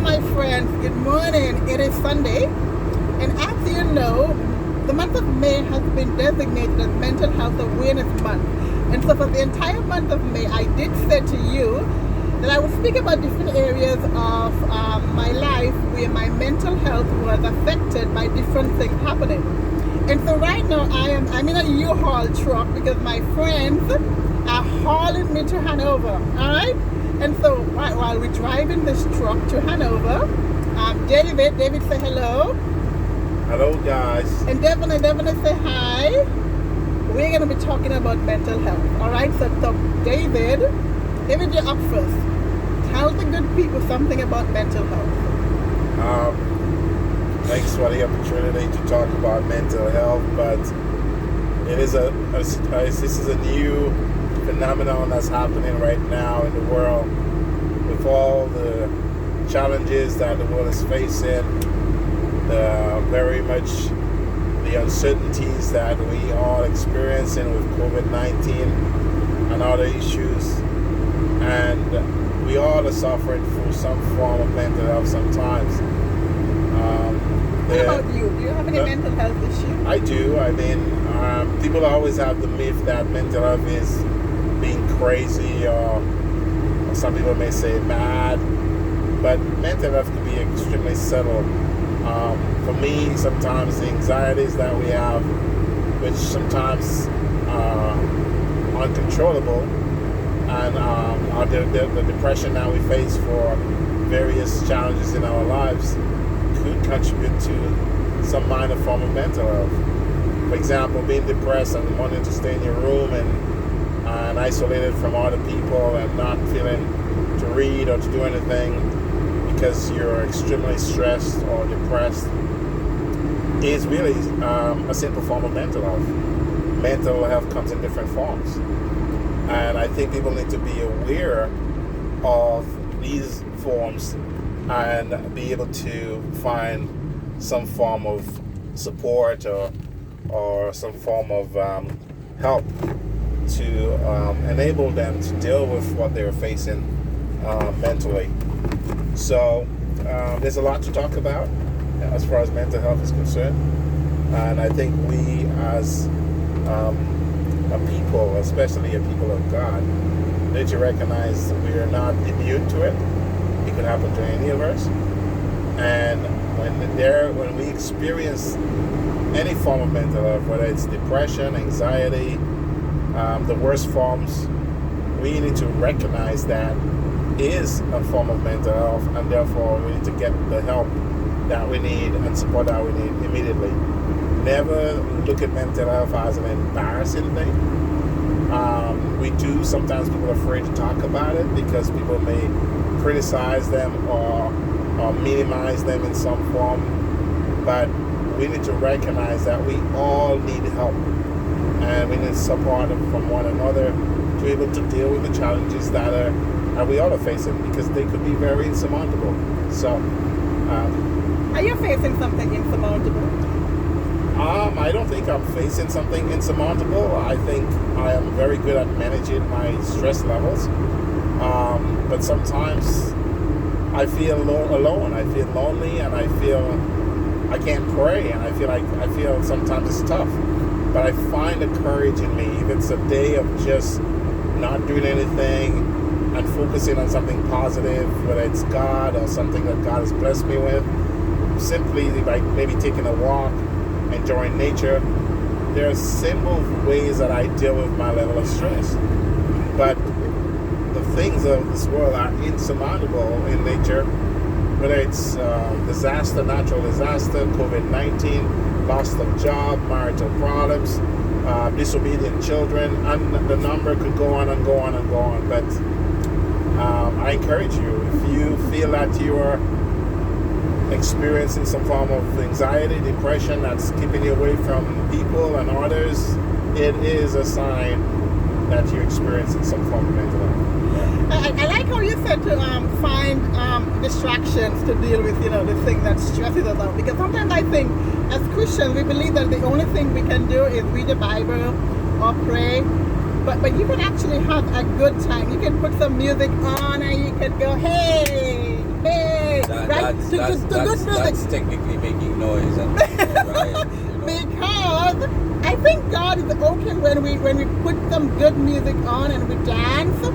my friends. Good morning. It is Sunday, and as you know, the month of May has been designated as Mental Health Awareness Month. And so for the entire month of May, I did say to you that I would speak about different areas of my life where my mental health was affected by different things happening. And so right now I'm in a U-Haul truck because my friends are hauling me to Hanover. All right? And so while we're driving this truck to Hanover, David say hello. Hello, guys. And Devon say hi. We're going to be talking about mental health. All right? So David, you're up first. Tell the good people something about mental health. Thanks for the opportunity to talk about mental health, but it is this is a new phenomenon that's happening right now in the world with all the challenges that the world is facing, very much the uncertainties that we are experiencing with COVID-19 and other issues, and we all are suffering through some form of mental health sometimes. What about you? Do you have any mental health issue? I do. I mean, people always have the myth that mental health is being crazy, or some people may say mad, but mental health can be extremely subtle. For me, sometimes the anxieties that we have, which sometimes are uncontrollable, and the depression that we face for various challenges in our lives, could contribute to some minor form of mental health. For example, being depressed and wanting to stay in your room and isolated from other people and not feeling to read or to do anything because you're extremely stressed or depressed is really a simple form of mental health. Mental health comes in different forms. And I think people need to be aware of these forms and be able to find some form of support or some form of help to enable them to deal with what they're facing mentally. So there's a lot to talk about as far as mental health is concerned, and I think we as a people, especially a people of God, need to recognize we are not immune to it. It could happen to any of us, and when we experience any form of mental health, whether it's depression, anxiety, the worst forms, we need to recognize that is a form of mental health, and therefore we need to get the help that we need and support that we need immediately. Never look at mental health as an embarrassing thing. Sometimes people are afraid to talk about it because people may criticize them or minimize them in some form, but we need to recognize that we all need help and we need support from one another to be able to deal with the challenges that we all are facing, because they could be very insurmountable. So are you facing something insurmountable? I don't think I'm facing something insurmountable. I think I am very good at managing my stress levels. But sometimes I feel alone. I feel lonely, and I feel I can't pray, and I feel sometimes it's tough. But I find the courage in me. If it's a day of just not doing anything and focusing on something positive, whether it's God or something that God has blessed me with, simply by maybe taking a walk, enjoying nature, there are simple ways that I deal with my level of stress. But the things of this world are insurmountable in nature, whether it's disaster, natural disaster, COVID-19, loss of job, marital problems, disobedient children, and the number could go on and go on and go on. But I encourage you, if you feel that you are experiencing some form of anxiety, depression that's keeping you away from people and others, it is a sign that you're experiencing some form of mental health. I like how you said to find distractions to deal with, the thing that stresses us out. Because sometimes I think as Christians, we believe that the only thing we can do is read the Bible or pray. But you can actually have a good time. You can put some music on and you can go, hey, right? That's to good music. that's technically making noise and right? Because I think God is okay when we put some good music on and we dance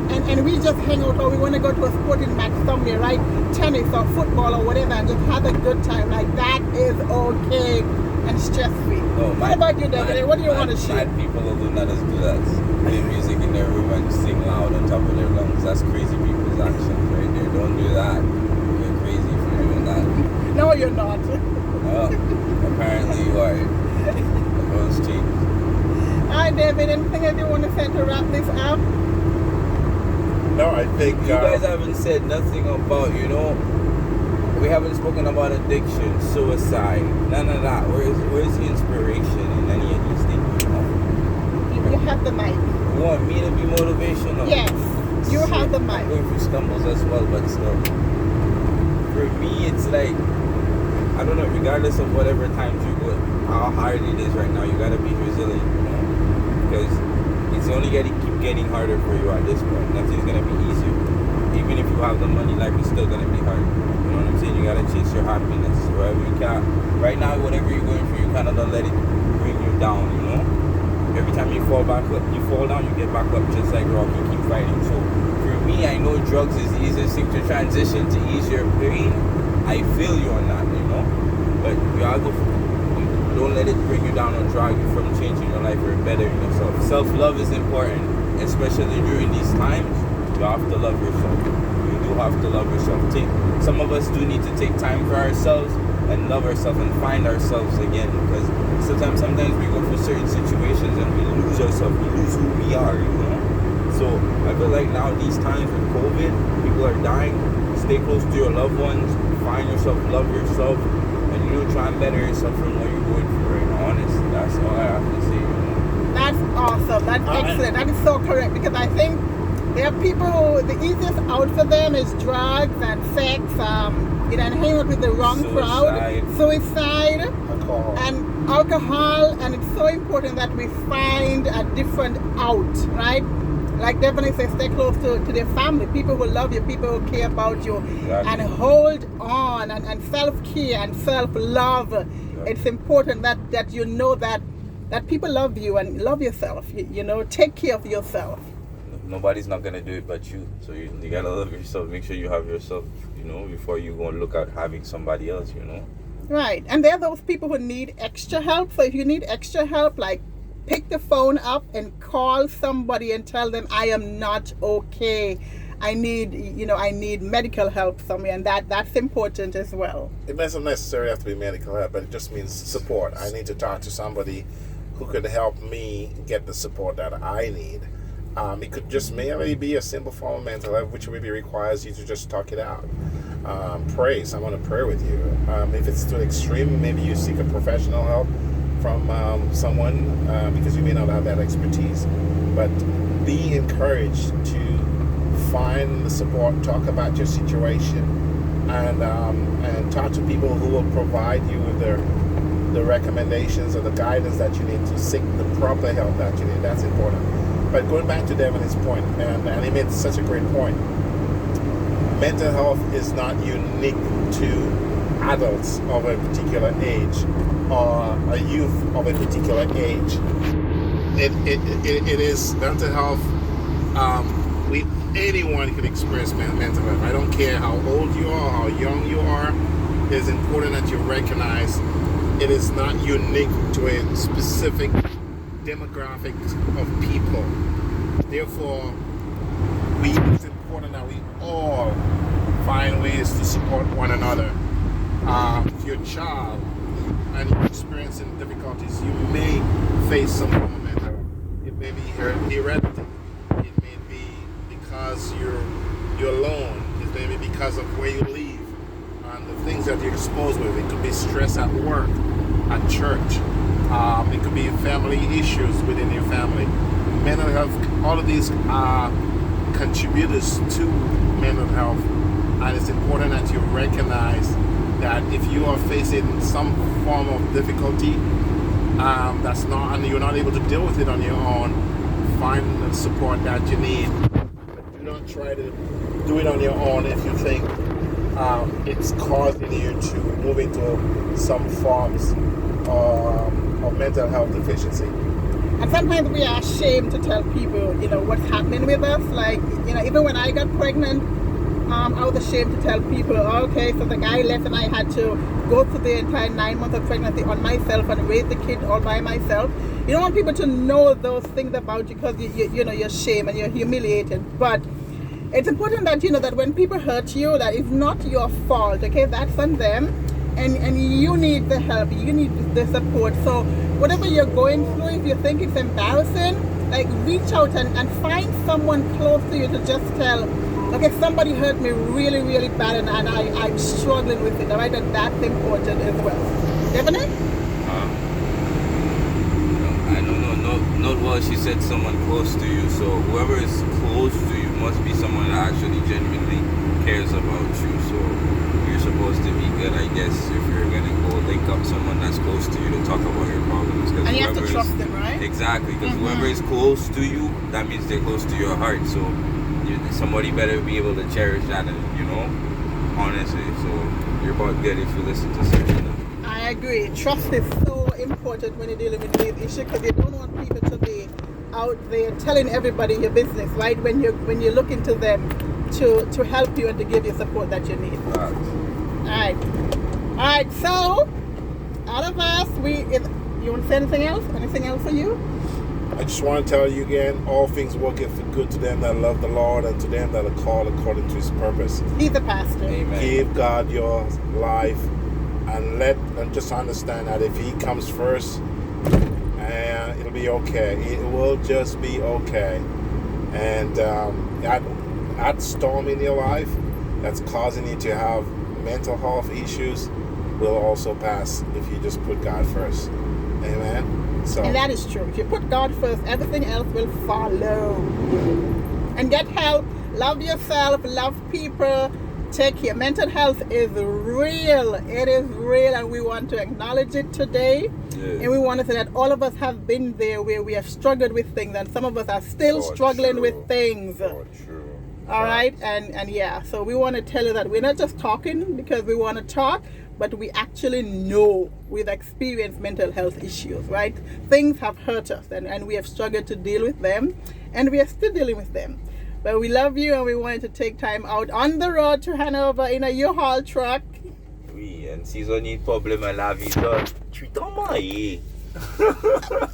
and we just hang out, or we want to go to a sporting match somewhere, right? Tennis or football or whatever, and just have a good time. Like that is okay and stress free. No, what about you, David? What do you want to share? Mad people who do not just do that. Play music in their room and sing loud on top of their lungs. That's crazy people's actions right there. Don't do that. You're crazy if you're doing that. No, you're not. No, apparently you are. Those cheap. Hi, David. Anything that you want to say to wrap this up? No, I think You guys haven't said nothing about, we haven't spoken about addiction, suicide, none of that. Where's the inspiration in any of these things? You have the mic. You want me to be motivational? Yes, you have the mic. I'm going through stumbles as well, but still. For me, it's like, I don't know, regardless of whatever times you go, how hard it is right now, you gotta be resilient, because it's only keep getting harder for you at this point. Nothing's gonna be easier. Even if you have the money, life is still gonna be hard. You know what I'm saying? You gotta chase your happiness wherever you can. Right now, whatever you're going through, you kind of don't let it bring you down. Every time you fall down, you get back up just like rock. You keep fighting. So for me, I know drugs is the easiest thing to transition to ease your pain. I feel you on that, but you gotta go. Don't let it bring you down or drag you from changing your life or bettering yourself. Self-love is important, especially during these times. You have to love yourself. You do have to love yourself. Some of us do need to take time for ourselves and love ourselves and find ourselves again, because sometimes we go through certain situations and we lose ourselves. We lose who we are, So I feel like now these times with COVID, people are dying. Stay close to your loved ones. Find yourself, love yourself, and try and better yourself from what you're going through right now. Honestly, that's all I have to say. That's awesome. That's excellent. That is so correct, because I think there are people who the easiest out for them is drugs and sex, and hanging out with the wrong crowd, suicide, and alcohol. And it's so important that we find a different out, right? Like definitely say, stay close to their family, people who love you, people who care about you, and hold on, and self-care and self-love. It's important that you know that people love you and love yourself. Take care of yourself. Nobody's not gonna do it but you. So you gotta love yourself. Make sure you have yourself, before you go and look at having somebody else. Right, and there are those people who need extra help. So if you need extra help, like, pick the phone up and call somebody and tell them, I am not okay. I need medical help somewhere, and that's important as well. It doesn't necessarily have to be medical help, but it just means support. I need to talk to somebody who could help me get the support that I need. It could just merely be a simple form of mental health, which maybe requires you to just talk it out. Pray. Someone to pray with you. If it's to the extreme, maybe you seek a professional help from someone, because you may not have that expertise. But be encouraged to find the support, talk about your situation, and talk to people who will provide you with the recommendations or the guidance that you need to seek the proper help that you need. That's important. But going back to Devin's point, and he made such a great point, mental health is not unique to adults of a particular age or a youth of a particular age. It is mental health. Anyone can experience mental health. I don't care how old you are, how young you are. It is important that you recognize it is not unique to a specific demographic of people. Therefore, it's important that we all find ways to support one another. If you're a child and you're experiencing difficulties, you may face some form of mental health. It may be heredity. It may be because you're alone. It may be because of where you live and the things that you're exposed with. It could be stress at work, at church. It could be family issues within your family. Mental health, all of these are contributors to mental health, and it's important that you recognize that if you are facing some form of difficulty and you're not able to deal with it on your own, find the support that you need. But do not try to do it on your own if you think it's causing you to move into some forms of mental health deficiency. And sometimes we are ashamed to tell people, what's happening with us. Like, even when I got pregnant, I was ashamed to tell people, okay, so the guy left and I had to go through the entire 9 months of pregnancy on myself and raise the kid all by myself. You don't want people to know those things about you because you're ashamed and you're humiliated. But it's important that that when people hurt you, that it's not your fault, okay? That's on them. And you need the help, you need the support. So whatever you're going through, if you think it's embarrassing, like reach out and find someone close to you to just tell, okay, somebody hurt me really, really bad and I'm struggling with it, all right? And that's important as well. Definitely? I don't know, not well, she said someone close to you, so whoever is close to you must be someone that actually genuinely cares about you, so you're supposed to be good, I guess, if you're gonna go link up someone that's close to you to talk about your problems. And you have to trust them, right? Exactly, because whoever is close to you, that means they're close to your heart, so somebody better be able to cherish that, honestly, so you're about good if you listen to someone. I agree. Trust is so important when you're dealing with these issues because you don't want people to be out there telling everybody your business, right? When you're looking to them to help you and to give you support that you need. Right. All right. So, out of us, you want to say anything else? Anything else for you? I just want to tell you again, all things working for good to them that love the Lord and to them that are called according to His purpose. He's the pastor. Amen. Give God your life and just understand that if He comes first, it'll be okay. It will just be okay. And that storm in your life that's causing you to have mental health issues will also pass if you just put God first. Amen. So, and that is true. If you put God first, everything else will follow. And get help. Love yourself. Love people. Take care. Mental health is real. It is real, and we want to acknowledge it today. Yes. And we want to say that all of us have been there where we have struggled with things, and some of us are still struggling with things. True. All right, and yeah, so we want to tell you that we're not just talking because we want to talk, but we actually know we've experienced mental health issues, right? Things have hurt us, and we have struggled to deal with them, and we are still dealing with them. But we love you, and we wanted to take time out on the road to Hanover in a U-Haul truck. Oui, and si on need problem à la vie, tu t'en mailles.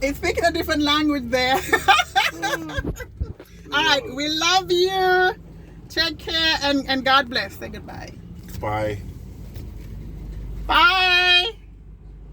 It's speaking a different language there. All right, we love you. Take care, and God bless. Say goodbye. bye. Bye.